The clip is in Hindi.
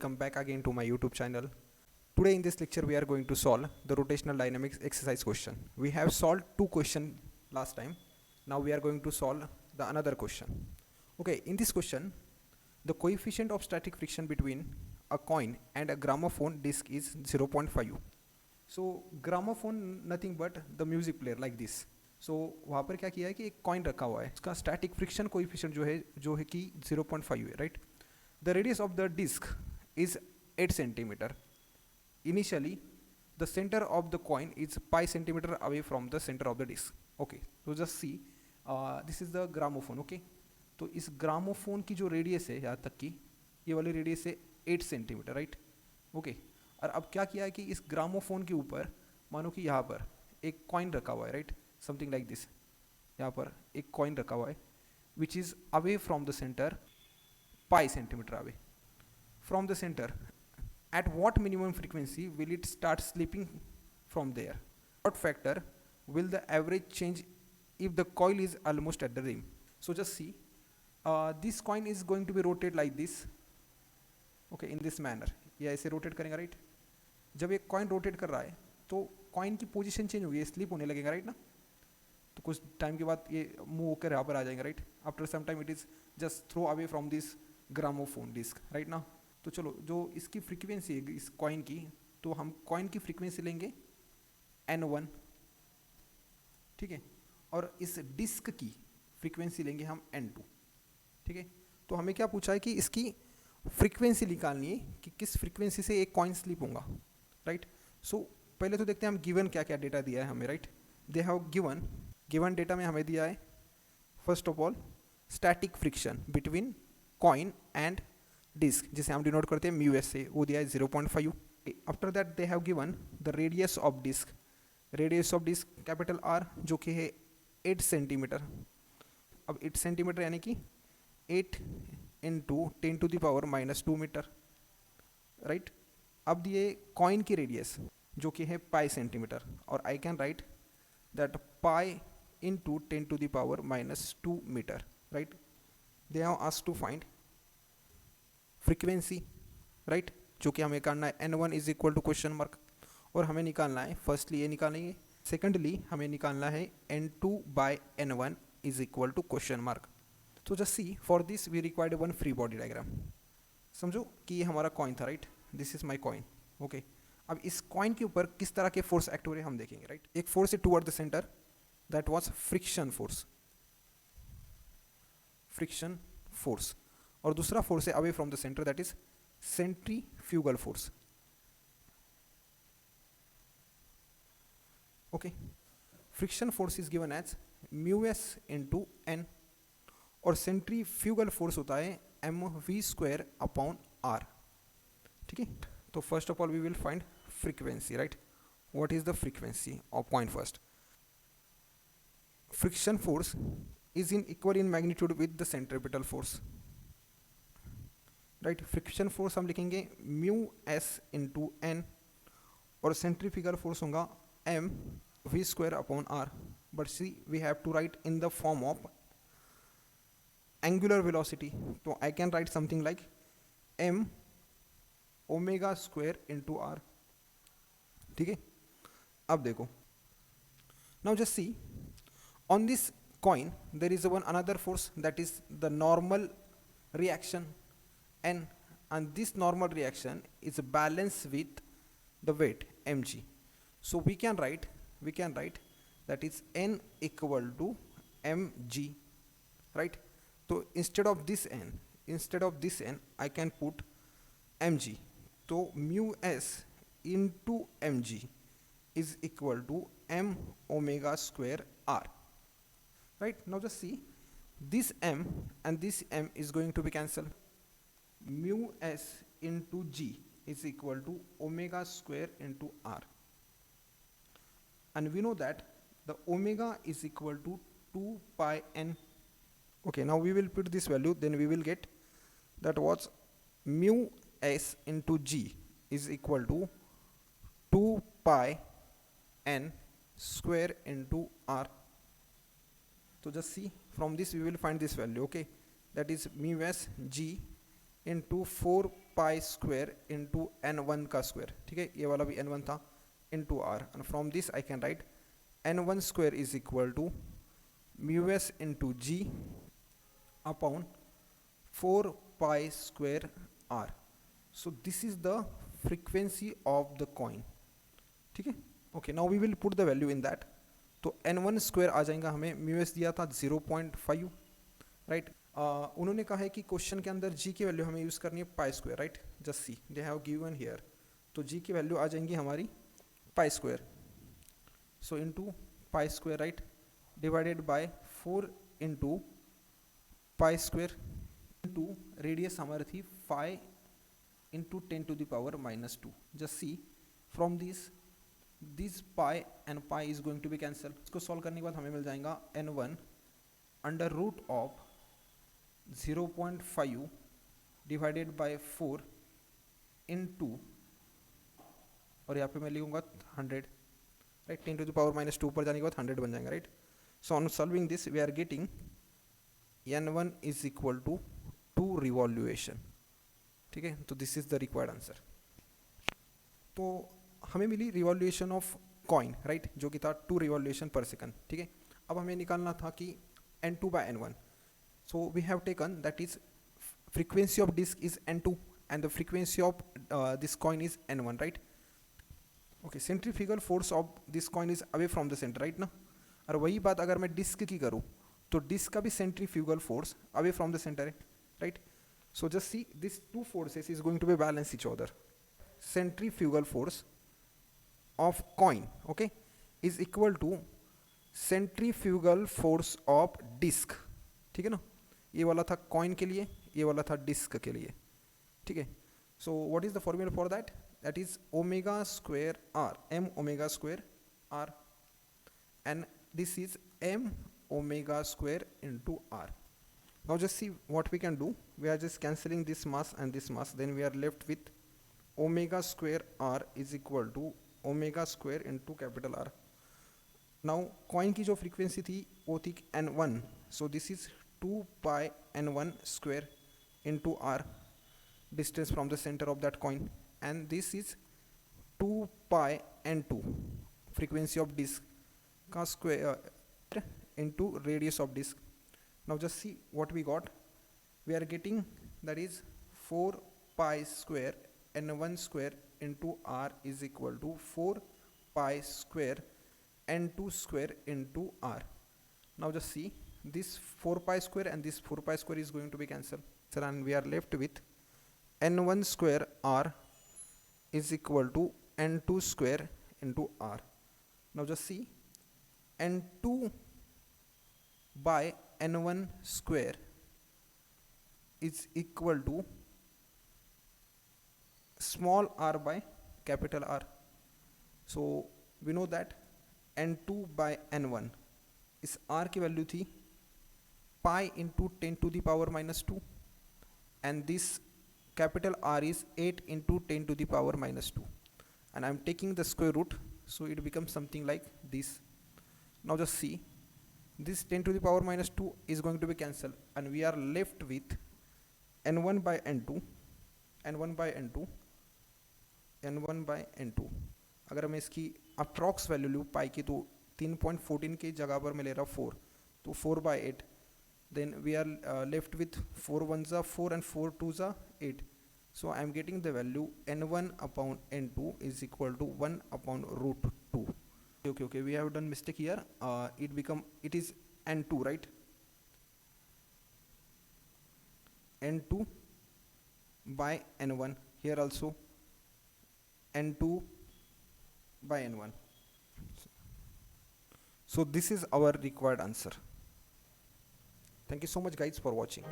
welcome back again to my YouTube channel. Today in this lecture we are going to solve the rotational dynamics exercise question. We have solved two questions last time. Now we are going to solve the another question. Okay, in this question the coefficient of static friction between a coin and a gramophone disc is 0.5. So gramophone nothing but the music player like this. So वहाँ पर क्या किया है कि एक कॉइन रखा हुआ है, उसका स्टैटिक फ्रिक्शन कोएफिशिएंट जो है कि 0.5 है, right. The radius of the disc is 8 centimetre. Initially the centre of the coin is 5 centimetre away from the centre of the disc. Okay, तो just see this is the gramophone. Okay, तो इस ग्रामोफोन की जो रेडियस है यहाँ तक की, ये वाली रेडियस है 8 सेंटीमीटर, राइट. ओके, और अब क्या किया है कि इस ग्रामोफोन के ऊपर मानो कि यहाँ पर एक कॉइन रखा हुआ है, राइट, समथिंग लाइक दिस. यहाँ पर एक कॉइन रखा हुआ है which is away from the centre 5 centimetre away from the centre. At what minimum frequency will it start slipping from there? What factor will the average change if the coil is almost at the rim? So just see this coin is going to be rotate like this. Okay, in this manner. ये ऐसे रोटेट करेंगे, राइट. जब एक कॉइन रोटेट कर रहा है तो कॉइन की पोजीशन चेंज होगी, स्लिप होने लगेगा, राइट ना. तो कुछ टाइम के बाद ये मूव होकर यहाँ पर आ जाएंगे, right. After some time it is just throw away from this gramophone disc, right ना. तो चलो, जो इसकी फ्रीक्वेंसी है इस कॉइन की, तो हम कॉइन की फ्रीक्वेंसी लेंगे N1, ठीक है, और इस डिस्क की फ्रीक्वेंसी लेंगे हम N2, ठीक है. तो हमें क्या पूछा है कि इसकी फ्रीक्वेंसी निकालनी है कि किस फ्रीक्वेंसी से एक कॉइन स्लिप होगा, राइट. सो पहले तो देखते हैं हम गिवन क्या क्या डेटा दिया है हमें, right. They have given data में हमें दिया है first of all static friction between coin and disc, जिसे हम डिनोट करते हैं म्यू एस से, वो दिया है 0.5. After that they have given the radius of disc capital R, जो कि है 8 सेंटीमीटर. अब 8 सेंटीमीटर यानी कि 8 इंटू 10⁻⁻² मीटर, राइट. अब दिए कॉइन की रेडियस जो कि है पाई सेंटीमीटर, और I can write that pi into 10⁻⁻² metre, right. They have asked to find frequency, right, जो कि हमें करना है N1 is equal to question mark, और हमें निकालना है फर्स्टली ये निकालेंगे, सेकेंडली हमें निकालना है N2/N1 is equal to question mark. तो just see for this we required one free body diagram. समझो कि ये हमारा कॉइन था, right. This is my coin. Okay, अब इस कॉइन के ऊपर किस तरह के फोर्स एक्ट हो रहे हैं हम देखेंगे, राइट. एक फोर्स है toward the centre, that was friction force, और दूसरा फोर्स है away from the centre, that is centrifugal force. Okay, friction force is given as μs into N, और सेंट्रीफ्यूगल फोर्स होता है mv²/r, ठीक है. तो first of all we will find frequency, right. What is the frequency of point first? Friction force is equal in magnitude with the centripetal force, right. Friction force हम लिखेंगे μs इंटू एन, और सेंट्रीफ्यूगल फोर्स होगा mv²/r. But see we have to write in the form of angular velocity. तो I can write something like m ω² into r, ठीक है. अब देखो, now just see on this coin there is one another force, that is the normal reaction n, and this normal reaction is balanced with the weight mg. So we can write that is n equal to mg, right. So instead of this n I can put mg. So mu s into mg is equal to m ω²r, right. Now just see this m and this m is going to be cancelled. Mu s into g is equal to ω² into r, and we know that the omega is equal to 2πn. Okay, now we will put this value, then we will get that was mu s into g is equal to 2πn² into r. So just see from this we will find this value. Okay, that is mu s g into 4 pi square into n1 का स्क्वायर, ठीक है, ये वाला भी n1 था, into R, and from this I can write n1 square is equal to mu s into g upon 4 pi square R. So this is the frequency of the coin, ठीक है. Okay, now we will put the value in that. तो n1 स्क्वायर आ जाएगा, हमें म्यू एस दिया था 0.5, राइट. उन्होंने कहा है कि क्वेश्चन के अंदर g की वैल्यू हमें यूज़ करनी है pi square, right. Just see they have given here. तो g की वैल्यू आ जाएंगी हमारी pi square. So into pi square, right, divided by 4 into pi square into radius हमारी थी 5 into 10 to the power minus 2. Just see from this pi and pi is going to be cancelled. इसको सॉल्व करने के बाद हमें मिल जाएगा n1 under root of 0.5 divided by 4 into, और यहाँ पे मैं लिखूंगा 100, राइट. 10 to the power minus 2 पर जाने के बाद 100 बन जाएगा, right. So on solving this we are getting n1 is equal to 2 revolution, ठीक है. तो this is the required answer. तो हमें मिली रिवॉल्यूशन ऑफ कॉइन, राइट, जो कि था 2 रिवॉल्यूशन पर सेकंड, ठीक है. अब हमें निकालना था कि n2 by n1. So we have taken that is frequency of disc is n2 and the frequency of this coin is n1, right. Okay, centrifugal force of this coin is away from the centre, right ना. और वही बात अगर मैं डिस्क की करूँ तो डिस्क का भी centrifugal force away from the centre है, right. So just see these two forces is going to be balance each other. Centrifugal force of coin, okay, is equal to centrifugal force of disc, ठीक है ना. ये वाला था coin के लिए, ये वाला था disc के लिए, ठीक है. So what is the formula for that? That is omega square r, m omega square r, and this is m omega square into r. Now just see what we can do. We are just cancelling this mass and this mass, then we are left with omega square r is equal to omega square into capital R. Now coin की जो frequency थी वो थी n1, so this is 2 pi n1 square into r, distance from the center of that coin, and this is 2 pi n2, frequency of disk का square into radius of disk. Now just see what we got. We are getting that is 4 pi square n1 square into r is equal to 4 pi square n2 square into r. Now just see this 4 pi square and this 4 pi square is going to be cancelled, and we are left with n1 square r is equal to n2 square into r. Now just see n2 by n1 square is equal to small r by capital R. So we know that n2 by n1 इस r की वैल्यू थी pi into 10 to the power minus 2, and this capital R is 8 into 10 to the power minus 2, and I am taking the square root, so it becomes something like this. Now just see this 10 to the power minus 2 is going to be cancelled, and we are left with n1 by n2, n1 by n2, n1 by n2. अगर मैं इसकी अप्रॉक्स वैल्यू लूँ पाई की तो 3.14 की जगह पर मैं ले रहा 4, तो 4 by 8. Then we are left with 4 1s are 4 and 4 2s are 8. So I am getting the value n1 upon n2 is equal to 1 upon root 2. Okay, we have done mistake here. It is n2, right? n2 by n1, here also n2 by n1. So this is our required answer. Thank you so much guys for watching.